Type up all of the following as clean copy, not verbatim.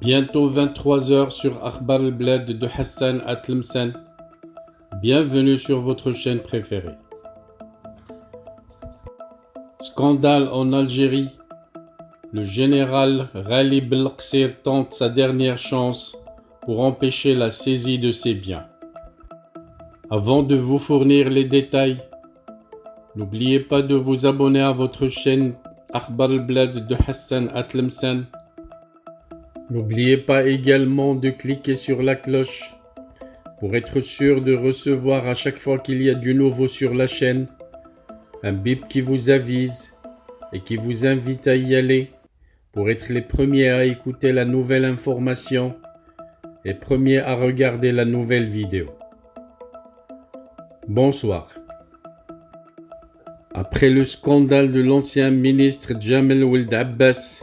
Bientôt 23 heures sur Akhbar al-Blad de Hassan Atlemsen. Bienvenue sur votre chaîne préférée. Scandale en Algérie. Le général Ghali Belqsir tente sa dernière chance pour empêcher la saisie de ses biens. Avant de vous fournir les détails, n'oubliez pas de vous abonner à votre chaîne Akhbar al-Blad de Hassan Atlemsen. N'oubliez pas également de cliquer sur la cloche pour être sûr de recevoir à chaque fois qu'il y a du nouveau sur la chaîne un bip qui vous avise et qui vous invite à y aller pour être les premiers à écouter la nouvelle information et premiers à regarder la nouvelle vidéo. Bonsoir. Après le scandale de l'ancien ministre Jamel Oued Abbas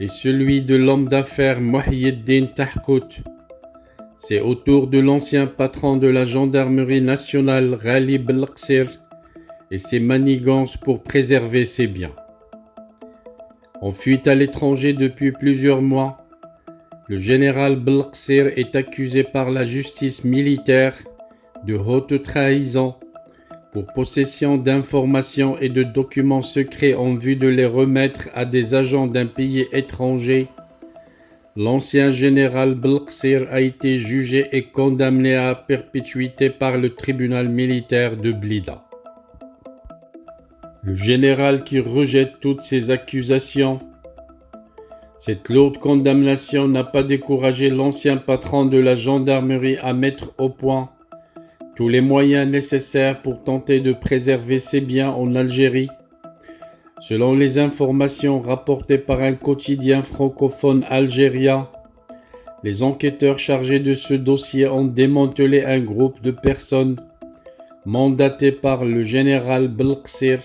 et celui de l'homme d'affaires Mohiyeddin Tahkout, c'est au tour de l'ancien patron de la gendarmerie nationale Ghali Belqsir et ses manigances pour préserver ses biens. En fuite à l'étranger depuis plusieurs mois, le général Belqsir est accusé par la justice militaire de haute trahison pour possession d'informations et de documents secrets en vue de les remettre à des agents d'un pays étranger. L'ancien général Belqsir a été jugé et condamné à perpétuité par le tribunal militaire de Blida. Le général qui rejette toutes ces accusations. Cette lourde condamnation n'a pas découragé l'ancien patron de la gendarmerie à mettre au point tous les moyens nécessaires pour tenter de préserver ses biens en Algérie. Selon les informations rapportées par un quotidien francophone algérien, les enquêteurs chargés de ce dossier ont démantelé un groupe de personnes mandaté par le général Belqsir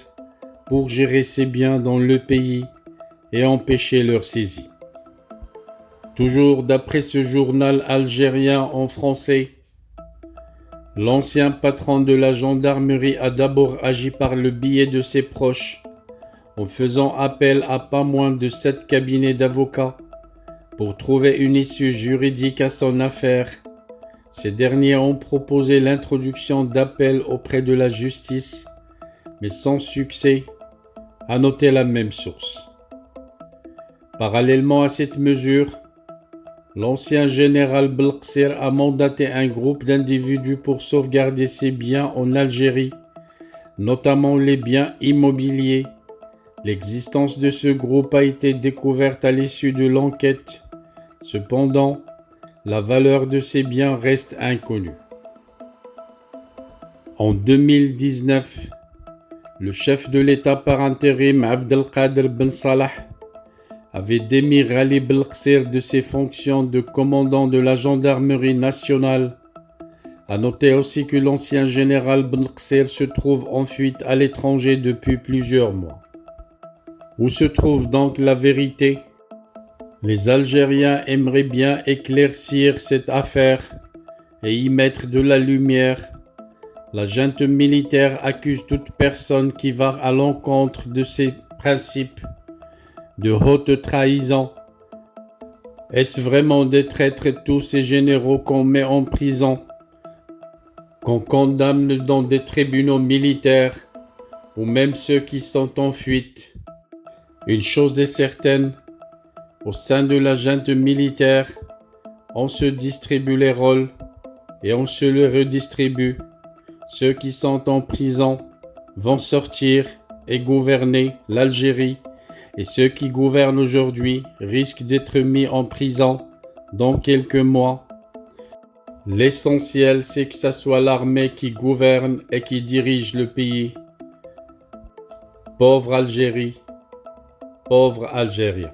pour gérer ses biens dans le pays et empêcher leur saisie. Toujours d'après ce journal algérien en français, l'ancien patron de la gendarmerie a d'abord agi par le biais de ses proches, en faisant appel à pas moins de 7 cabinets d'avocats pour trouver une issue juridique à son affaire. Ces derniers ont proposé l'introduction d'appels auprès de la justice, mais sans succès, a noté la même source. Parallèlement à cette mesure, l'ancien général Belqsir a mandaté un groupe d'individus pour sauvegarder ses biens en Algérie, notamment les biens immobiliers. L'existence de ce groupe a été découverte à l'issue de l'enquête. Cependant, la valeur de ces biens reste inconnue. En 2019, le chef de l'État par intérim Abdelkader Ben Salah avait démis Ghali Belqsir de ses fonctions de commandant de la gendarmerie nationale. A noter aussi que l'ancien général Belqsir se trouve en fuite à l'étranger depuis plusieurs mois. Où se trouve donc la vérité? Les Algériens aimeraient bien éclaircir cette affaire et y mettre de la lumière. La junte militaire accuse toute personne qui va à l'encontre de ses principes de haute trahison. Est-ce vraiment des traîtres tous ces généraux qu'on met en prison, qu'on condamne dans des tribunaux militaires, ou même ceux qui sont en fuite? Une chose est certaine, au sein de la junte militaire, on se distribue les rôles et on se les redistribue. Ceux qui sont en prison vont sortir et gouverner l'Algérie, et ceux qui gouvernent aujourd'hui risquent d'être mis en prison dans quelques mois. L'essentiel, c'est que ce soit l'armée qui gouverne et qui dirige le pays. Pauvre Algérie, pauvre Algérien.